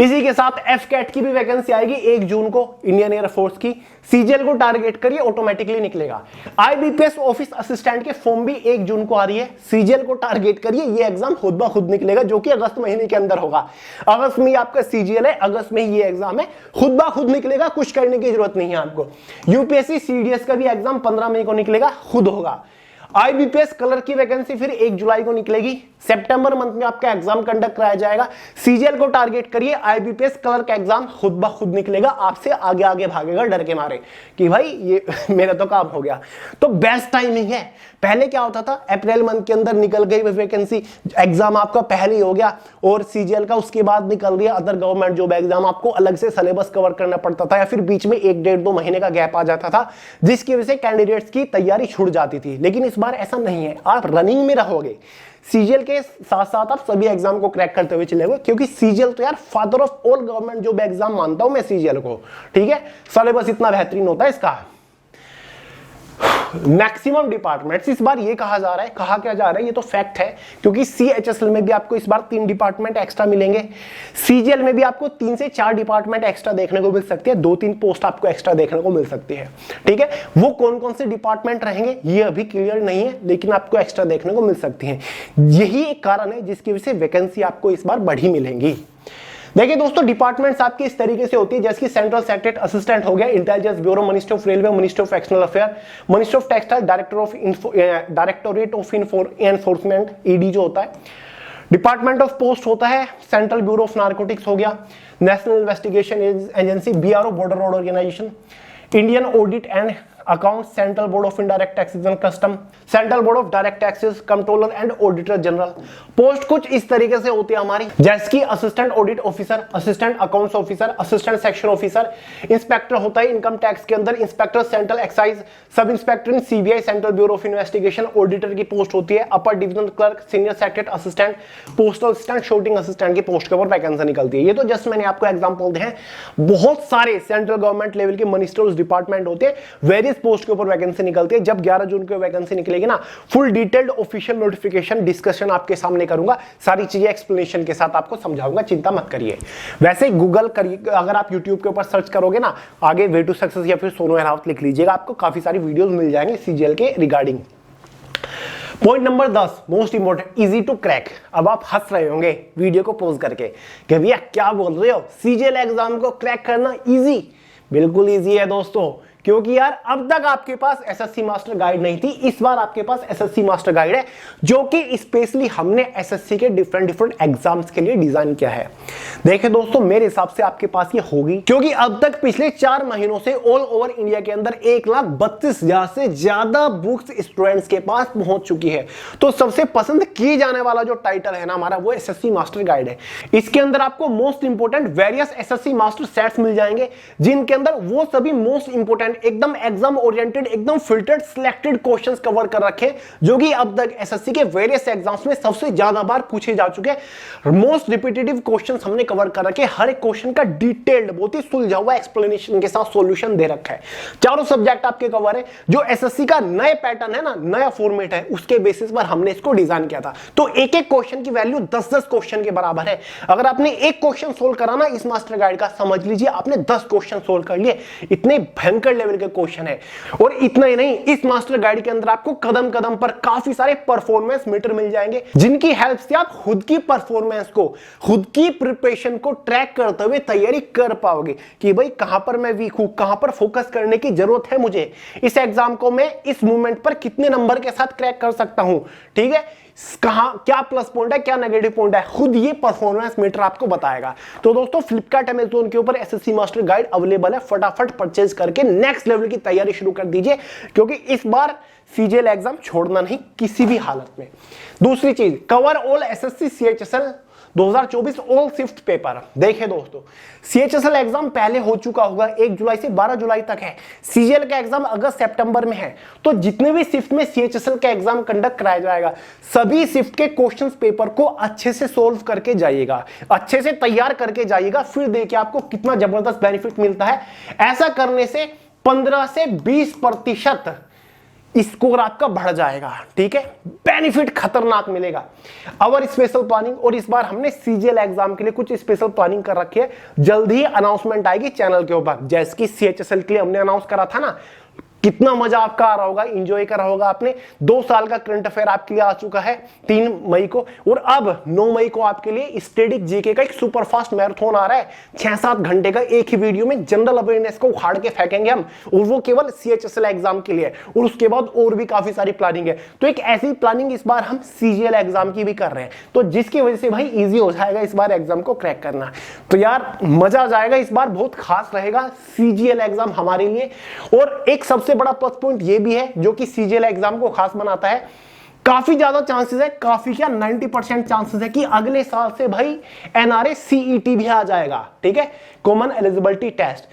इसी के साथ एफ कैट की भी वैकेंसी आएगी 1 जून को, इंडियन एयरफोर्स की। सीजीएल को टारगेट करिए, ऑटोमेटिकली निकलेगा। आईबीपीएस ऑफिस असिस्टेंट की फॉर्म भी 1 जून को आ रही है। सीजीएल को टारगेट करिए, ये एग्जाम खुद ब खुद निकलेगा, जो कि अगस्त महीने के अंदर होगा। अगस्त में आपका सीजीएल है, अगस्त में ये एग्जाम है, खुद ब खुद निकलेगा, कुछ करने की जरूरत नहीं है आपको। यूपीएससी सीडीएस का भी एग्जाम 15 मई को निकलेगा, खुद होगा। आईबीपीएस कलर की वैकेंसी फिर 1 जुलाई को निकलेगी। सितंबर मंथ में आपका एग्जाम कंडक्ट कराया जाएगा। सीजीएल को टारगेट करिए, आईबीपीएस कलर का एग्जाम खुद ब खुद निकलेगा, आपसे आगे आगे भागेगा डर के मारे कि भाई ये मेरा तो काम हो गया। तो बेस्ट टाइमिंग है। पहले क्या होता था, अप्रैल मंथ के अंदर निकल गई वैकेंसी, एग्जाम आपका पहले ही हो गया और सीजीएल का उसके बाद निकल गया। अदर गवर्नमेंट जॉब एग्जाम आपको अलग से सिलेबस कवर करना पड़ता था, या फिर बीच में 1-1.5-2 महीने का गैप आ जाता था, जिसकी वजह से कैंडिडेट्स की तैयारी छूट जाती थी। लेकिन इस बार ऐसा नहीं है, आप रनिंग में रहोगे। सीजीएल के साथ साथ आप सभी एग्जाम को क्रैक करते हुए चलेंगे, क्योंकि सीजीएल तो यार father of all government job exam मानता हूं मैं सीजीएल को। ठीक है, सिलेबस इतना बेहतरीन होता है इसका। मैक्सिमम डिपार्टमेंट्स इस बार ये कहा जा रहा है, कहा क्या जा रहा है, ये तो फैक्ट है, क्योंकि सीएचएसएल में भी आपको इस बार 3 डिपार्टमेंट एक्स्ट्रा मिलेंगे। सीजीएल में भी आपको 3 से 4 डिपार्टमेंट एक्स्ट्रा देखने को मिल सकती है, 2-3 पोस्ट आपको एक्स्ट्रा देखने को मिल सकती है। ठीक है, वो कौन कौन से डिपार्टमेंट रहेंगे ये अभी क्लियर नहीं है, लेकिन आपको एक्स्ट्रा देखने को मिल सकती है। यही एक कारण है जिसकी वजह से वैकेंसी आपको इस बार बढ़ी मिलेंगी। देखिए दोस्तों, डिपार्टमेंट्स आपकी इस तरीके से होती है, जैसे कि सेंट्रल सेक्रेटरी असिस्टेंट हो गया, intelligence bureau, ministry of railway, ministry of external affair, ministry of textile, directorate of enforcement, ED जो होता है। डिपार्टमेंट ऑफ पोस्ट होता है, सेंट्रल ब्यूरो ऑफ नार्कोटिक्स हो गया, national investigation agency, BRO, border road organisation, Indian audit and account, central board of indirect taxes and custom, central board of direct taxes, controller and auditor general. Post कुछ इस तरीके से होती है हमारी, जैसे कि assistant audit officer, assistant accounts officer, assistant section officer, inspector होता है इनकम टैक्स के अंदर, inspector central excise, sub inspector in CBI, central bureau of investigation, auditor की पोस्ट होती है, upper divisional clerk, senior secretary assistant, postal assistant, shooting assistant की post के ऊपर वैकेंसी निकलती है। ये तो जस्ट मैंने आपको एग्जांपल दिए हैं, बहुत सारे सेंट्रल गवर्नमेंट लेवल के मिनिस्टर्स डिपार्टमेंट होते हैं, वेरियस पोस्ट के ऊपर वैकेंसी निकलती है। जब 11 जून को वैकेंसी निकलेगी ना, full detailed official notification discussion आपके सामने करूंगा, सारी चीजें एक्सप्लेनेशन के साथ आपको समझाऊंगा, चिंता मत करिए। वैसे गूगल करिए, अगर आप यूट्यूब के ऊपर सर्च करोगे ना, आगे वे टू सक्सेस या फिर सोनू अहलावत लिख लीजिएगा, आपको काफी सारी वीडियोस मिल जाएंगे सीजीएल के regarding. Point number 10 most important, easy to crack. अब आप हंस रहे होंगे वीडियो को पॉज करके कि भैया क्या बोल रहे हो, सीजीएल एग्जाम को क्रैक करना इजी? बिल्कुल इजी है दोस्तों, क्योंकि यार अब तक आपके पास एसएससी मास्टर गाइड नहीं थी, इस बार आपके पास एसएससी मास्टर गाइड है, जो कि स्पेशली हमने एसएससी के डिफरेंट एग्जाम्स के लिए डिजाइन किया है। देखिए दोस्तों, मेरे हिसाब से आपके पास ये होगी, क्योंकि अब तक पिछले 4 महीनों से ऑल ओवर इंडिया के अंदर 1,32,000 से ज्यादा बुक्स स्टूडेंट्स के पास पहुंच चुकी है। तो सबसे पसंद किए जाने वाला जो टाइटल है ना हमारा, वो एसएससी मास्टर गाइड है। इसके अंदर आपको most important various SSC master sets मिल जाएंगे, जिनके अंदर वो सभी मोस्ट इंपोर्टेंट कंटेंट, एकदम एग्जाम ओरिएंटेड, एकदम फिल्टर्ड सिलेक्टेड क्वेश्चंस कवर कर रखे जो कि अब तक एसएससी के वेरियस एग्जाम्स में सबसे ज्यादा बार पूछे जा चुके हैं। मोस्ट रिपीटेटिव क्वेश्चंस हमने कवर कर रखे, हर एक क्वेश्चन का डिटेल्ड, बहुत ही सुलझा हुआ एक्सप्लेनेशन के साथ सॉल्यूशन दे रखा है। चारों सब्जेक्ट आपके कवर है। जो एसएससी का नया पैटर्न है ना, नया फॉर्मेट है, उसके बेसिस पर हमने इसको डिजाइन किया था। तो एक एक क्वेश्चन की वैल्यू 10-10 क्वेश्चन के बराबर है। अगर आपने एक क्वेश्चन सोल्व करा ना इस मास्टर गाइड का, समझ लीजिए आपने 10 क्वेश्चन सोल्व कर लिए। इतने भयंकर लेवल के क्वेश्चन है। और इतना ही नहीं, इस मास्टर गाइड के अंदर आपको कदम कदम पर काफी सारे परफॉर्मेंस मीटर मिल जाएंगे, जिनकी हेल्प से आप खुद की परफॉर्मेंस को, खुद की प्रिपरेशन को ट्रैक करते हुए तैयारी कर पाओगे कि भाई कहां पर मैं वीक हूं, कहां पर फोकस करने की जरूरत है मुझे, इस एग्जाम को मैं इस मूवमेंट पर कितने नंबर के साथ क्रैक कर सकता हूं। ठीक है, कहां क्या प्लस पॉइंट है, क्या नेगेटिव पॉइंट है, खुद ये परफॉर्मेंस मीटर आपको बताएगा। तो दोस्तों फ्लिपकार्ट अमेज़न के ऊपर एसएससी मास्टर गाइड अवेलेबल है, फटाफट परचेज करके नेक्स्ट लेवल की तैयारी शुरू कर दीजिए, क्योंकि इस बार सीजीएल एग्जाम छोड़ना नहीं किसी भी हालत में। दूसरी चीज, cover all SSC CHSL 2024 all shift paper. देखिए दोस्तों, सीएचएसएल एग्जाम पहले हो चुका होगा, 1 जुलाई से 12 जुलाई तक है। सीजीएल का एग्जाम अगस्त सितंबर में है। तो जितने भी शिफ्ट में सीएचएसएल का एग्जाम कंडक्ट कराया जाएगा, सभी शिफ्ट के क्वेश्चंस पेपर को अच्छे से सोल्व करके जाइएगा, अच्छे से तैयार करके जाइएगा। फिर देखिए आपको कितना जबरदस्त बेनिफिट मिलता है। ऐसा करने से 15 से 20% स्कोर आपका बढ़ जाएगा। ठीक है, बेनिफिट खतरनाक मिलेगा। और स्पेशल प्लानिंग, और इस बार हमने सीजीएल एग्जाम के लिए कुछ स्पेशल प्लानिंग कर रखी है। जल्द ही अनाउंसमेंट आएगी चैनल के ऊपर, जैसे कि सीएचएसएल के लिए हमने अनाउंस करा था ना। कितना मजा आपका आ रहा होगा, एंजॉय करा होगा आपने। 2 साल का करंट अफेयर आपके लिए आ चुका है 3 मई को, और अब 9 मई को आपके लिए स्टैटिक जीके का एक सुपर फास्ट मैराथन आ रहा है। 6-7 घंटे का एक ही वीडियो में जनरल अवेयरनेस को उखाड़ के फेंकेंगे हम, और वो केवल सीएचएसएल एग्जाम के लिए। और उसके बाद और भी काफी सारी प्लानिंग है। तो एक ऐसी प्लानिंग इस बार हम सीजीएल एग्जाम की भी कर रहे हैं, तो जिसकी वजह से भाई ईजी हो जाएगा इस बार एग्जाम को क्रैक करना। तो यार मजा आ जाएगा, इस बार बहुत खास रहेगा सीजीएल एग्जाम हमारे लिए। और एक सबसे बड़ा प्लस पॉइंट ये भी है जो कि सीजीएल एग्जाम को खास बनाता है, काफी ज्यादा चांसेस है, काफी क्या 90% चांसेस है कि अगले साल से भाई एनआरए सीईटी भी आ जाएगा। ठीक है, कॉमन एलिजिबिलिटी टेस्ट।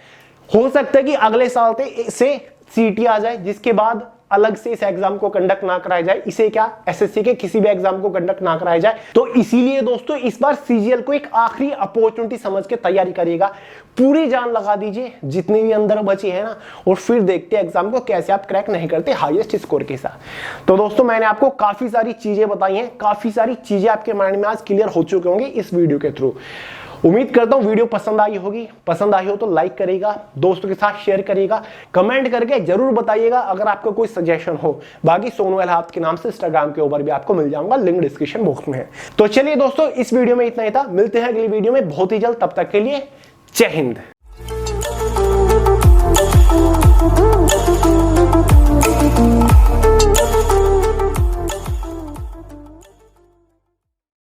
हो सकता है कि अगले साल से सीईटी आ जाए, जिसके बाद अलग से इस एग्जाम को कंडक्ट ना कराया जाए। इसे क्या एसएससी के किसी भी एग्जाम को कंडक्ट ना कराया जाए। तो इसीलिए दोस्तों इस बार सीजीएल को एक आखिरी अपॉर्चुनिटी समझ के तैयारी करिएगा, पूरी जान लगा दीजिए जितनी भी अंदर बची है ना, और फिर देखते हैं एग्जाम को कैसे आप क्रैक नहीं करते हाईएस्ट स्कोर के साथ। तो दोस्तों मैंने आपको काफी सारी चीजें बताई हैं, काफी सारी चीजें आपके माइंड में आज क्लियर हो चुके होंगे इस वीडियो के थ्रू। उम्मीद करता हूं वीडियो पसंद आई होगी। पसंद आई हो तो लाइक करिएगा, दोस्तों के साथ शेयर करिएगा, कमेंट करके जरूर बताइएगा अगर आपका कोई सजेशन हो। बाकी सोनू एलहाद के नाम से इंस्टाग्राम के ऊपर भी आपको मिल जाऊंगा, लिंक डिस्क्रिप्शन बॉक्स में है। तो चलिए दोस्तों, इस वीडियो में इतना ही था। मिलते हैं अगली वीडियो में बहुत ही जल्द, तब तक के लिए जय हिंद।